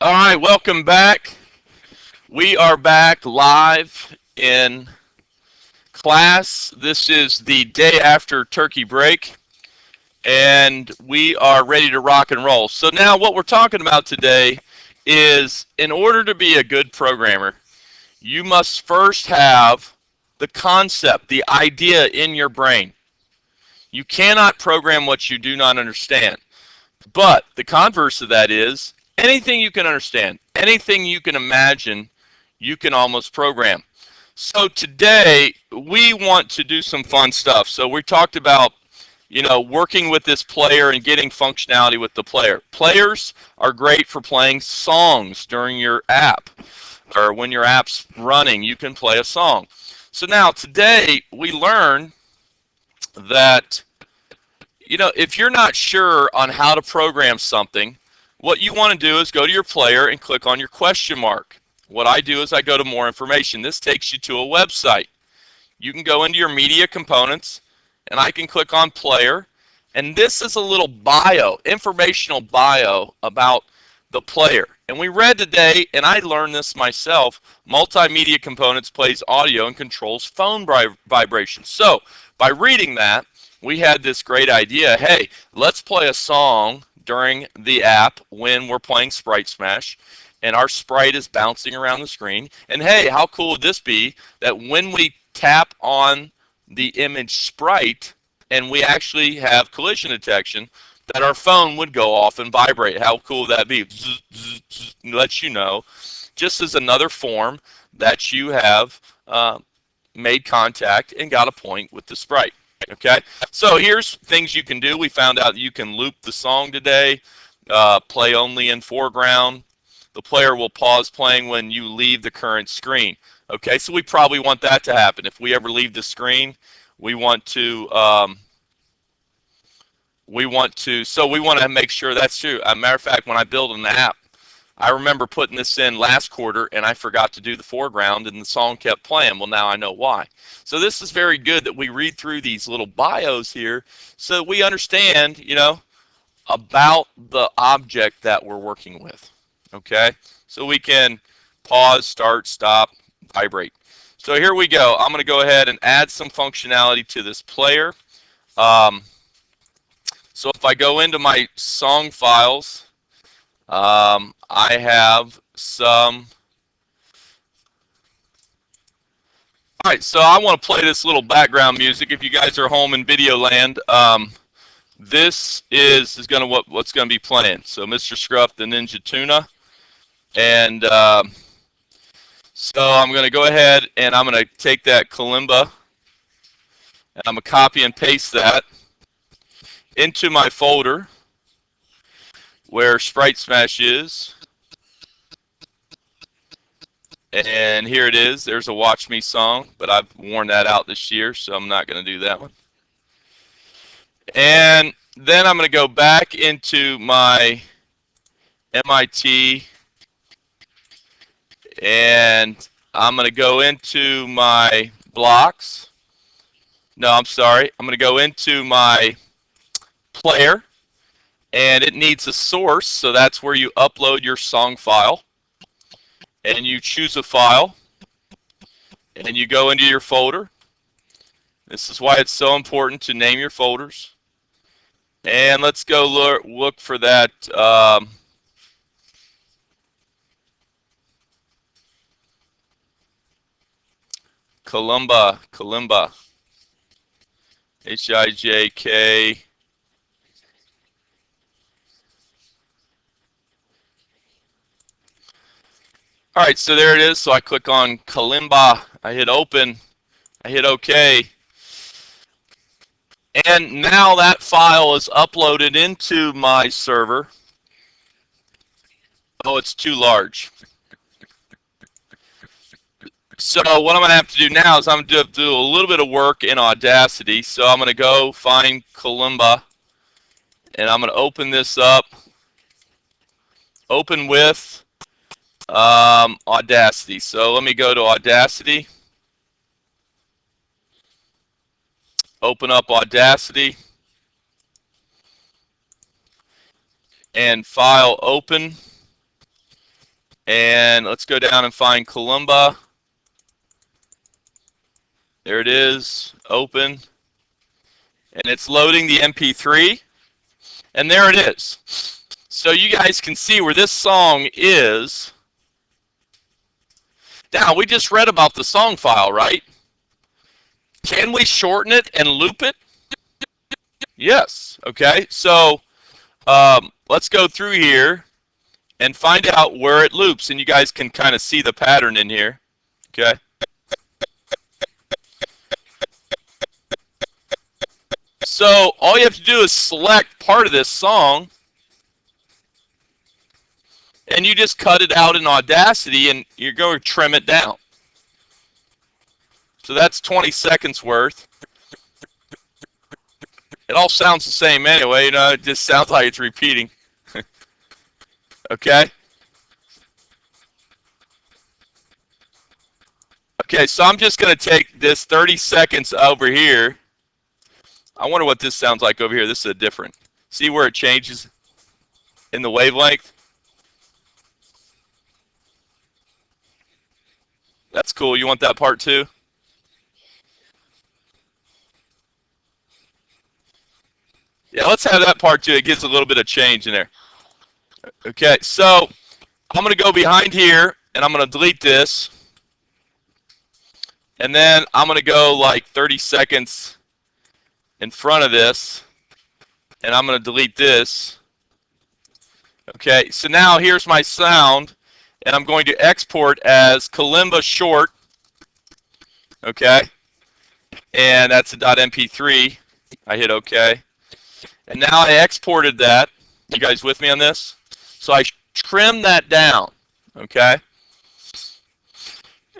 All right, welcome back. We are back live in class. This is the day after turkey break, and we are ready to rock and roll. So, now what we're talking about today is in order to be a good programmer, you must first have the concept, the idea in your brain. You cannot program what you do not understand. But the converse of that is anything you can understand, anything you can imagine, you can almost program. So today we want to do some fun stuff. So we talked about, working with this player and getting functionality with the player. Players are great for playing songs during your app, or when your app's running, you can play a song. So now today we learn that if you're not sure on how to program something, what you want to do is go to your player and click on your question mark. What I do is I go to more information. This takes you to a website. You can go into your media components, and I can click on player, and this is a little bio, informational bio about the player. And we read today, and I learned this myself, multimedia components plays audio and controls phone vibrations. So by reading that, we had this great idea. Hey, let's play a song during the app when we're playing Sprite Smash, and our sprite is bouncing around the screen. And hey, how cool would this be that when we tap on the image sprite and we actually have collision detection, that our phone would go off and vibrate? How cool would that be? Zzz, zzz, zzz, lets you know, just as another form that you have made contact and got a point with the sprite. Okay, so here's things you can do. We found out you can loop the song today, play only in foreground. The player will pause playing when you leave the current screen. Okay, so we probably want that to happen. If we ever leave the screen, we want to so we want to make sure that's true. As a matter of fact, when I build an app, I remember putting this in last quarter and I forgot to do the foreground and the song kept playing. Well, now I know why. So this is very good that we read through these little bios here so we understand, about the object that we're working with. Okay? So we can pause, start, stop, vibrate. So here we go. I'm going to go ahead and add some functionality to this player. Um, so if I go into my song files, I have some. All right, so I want to play this little background music. If you guys are home in video land, this is going to what's going to be playing. So Mr. Scruff, the Ninja Tuna, and so I'm going to go ahead and I'm going to take that kalimba and I'm going to copy and paste that into my folder where Sprite Smash is. And here it is. There's a Watch Me song, but I've worn that out this year, so I'm not going to do that one. And then I'm going to go back into my MIT, and I'm going to go into my blocks. No, I'm sorry. I'm going to go into my player, and it needs a source, so that's where you upload your song file. And you choose a file, and you go into your folder. This is why it's so important to name your folders. And let's go look for that kalimba, H-I-J-K. All right, so there it is. So I click on kalimba, I hit open, I hit OK. And now that file is uploaded into my server. Oh, it's too large. So what I'm going to have to do now is I'm going to do a little bit of work in Audacity. So I'm going to go find kalimba, and I'm going to open this up. Open with Audacity. So let me go to Audacity. Open up Audacity. And file open. And let's go down and find kalimba. There it is, open. And it's loading the MP3. And there it is. So you guys can see where this song is. Now, we just read about the song file, right? Can we shorten it and loop it? Yes. Okay. So let's go through here and find out where it loops. And you guys can kind of see the pattern in here. Okay. So all you have to do is select part of this song, and you just cut it out in Audacity, and you're going to trim it down. So that's 20 seconds worth. It all sounds the same anyway, you know, it just sounds like it's repeating. Okay? Okay, so I'm just going to take this 30 seconds over here. I wonder what this sounds like over here. This is a different. See where it changes in the wavelength? That's cool. You want that part too? Yeah, let's have that part too. It gives a little bit of change in there. Okay, so I'm going to go behind here, and I'm going to delete this. And then I'm going to go like 30 seconds in front of this, and I'm going to delete this. Okay, so now here's my sound, and I'm going to export as kalimba short. Okay, and that's a .mp3. I hit OK. And now I exported that. You guys with me on this? So I trim that down. Okay.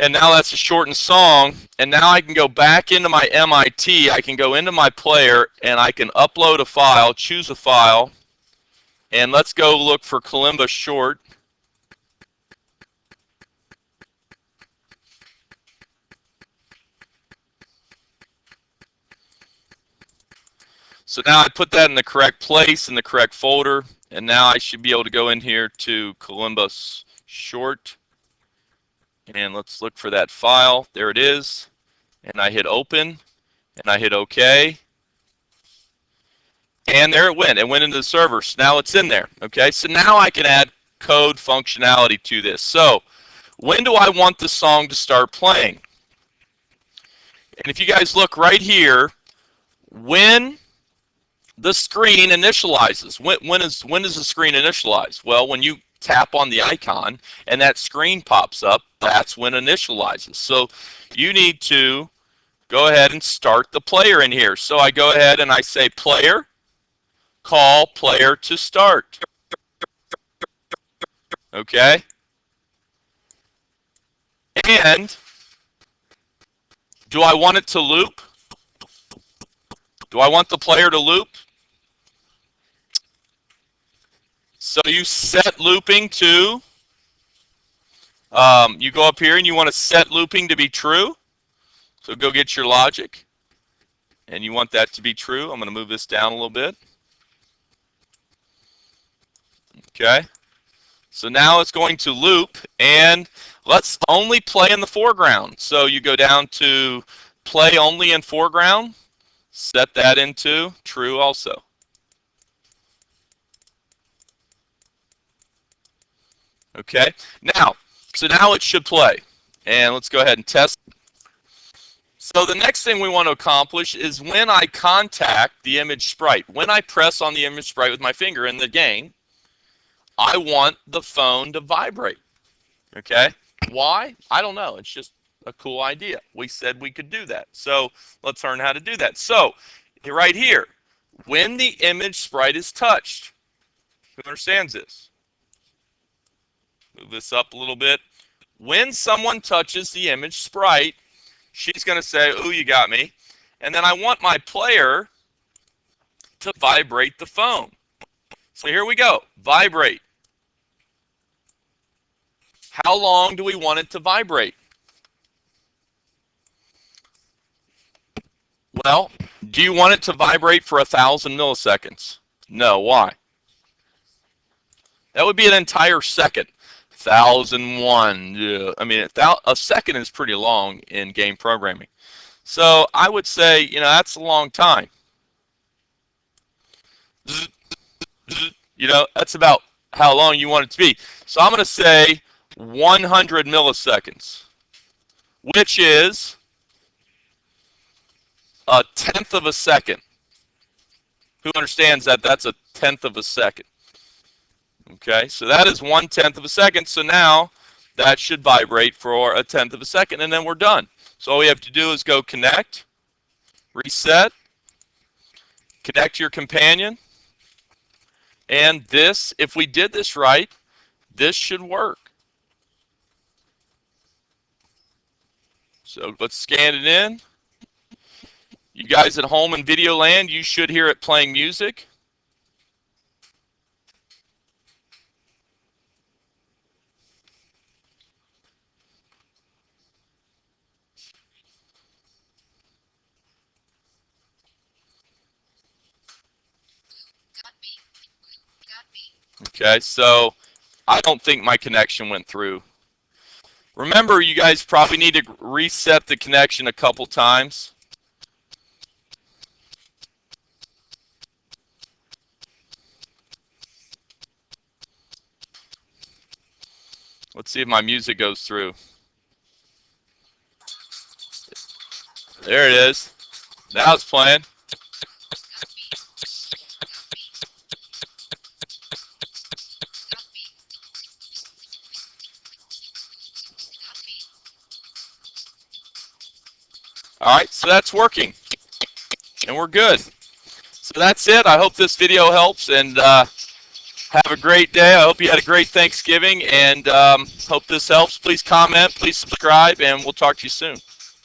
And now that's a shortened song. And now I can go back into my MIT. I can go into my player, and I can upload a file, choose a file. And let's go look for kalimba short. So now I put that in the correct place, in the correct folder, and now I should be able to go in here to kalimba short, and let's look for that file. There it is, and I hit open, and I hit OK, and there it went. It went into the server, so now it's in there. Okay, so now I can add code functionality to this. So when do I want the song to start playing? And if you guys look right here, when the screen initializes. When does the screen initialize? Well, when you tap on the icon and that screen pops up, that's when it initializes. So you need to go ahead and start the player in here. So I go ahead and I say player, call player to start. Okay? And do I want it to loop? Do I want the player to loop? So you set looping to, you go up here and you want to set looping to be true. So go get your logic. And you want that to be true. I'm going to move this down a little bit. Okay. So now it's going to loop, and let's only play in the foreground. So you go down to play only in foreground. Set that into true also. Okay, so now it should play. And let's go ahead and test. So the next thing we want to accomplish is when I contact the image sprite, when I press on the image sprite with my finger in the game, I want the phone to vibrate. Okay, why? I don't know. It's just a cool idea. We said we could do that. So let's learn how to do that. So right here, when the image sprite is touched, who understands this? Move this up a little bit. When someone touches the image sprite, she's going to say, ooh, you got me. And then I want my player to vibrate the phone. So here we go. Vibrate. How long do we want it to vibrate? Well, do you want it to vibrate for 1,000 milliseconds? No. Why? That would be an entire second. 1001. Yeah. I mean, a second is pretty long in game programming. So I would say, that's a long time. That's about how long you want it to be. So I'm going to say 100 milliseconds, which is a tenth of a second. Who understands that that's a tenth of a second? Okay, so that is 1/10 of a second. So now that should vibrate for a tenth of a second, and then we're done. So all we have to do is go connect, reset, connect your companion, and this, if we did this right, this should work. So let's scan it in. You guys at home in video land, you should hear it playing music. Okay, so I don't think my connection went through. Remember, you guys probably need to reset the connection a couple times. Let's see if my music goes through. There it is. Now it's playing. All right, so that's working, and we're good. So that's it. I hope this video helps, and have a great day. I hope you had a great Thanksgiving, and hope this helps. Please comment, please subscribe, and we'll talk to you soon.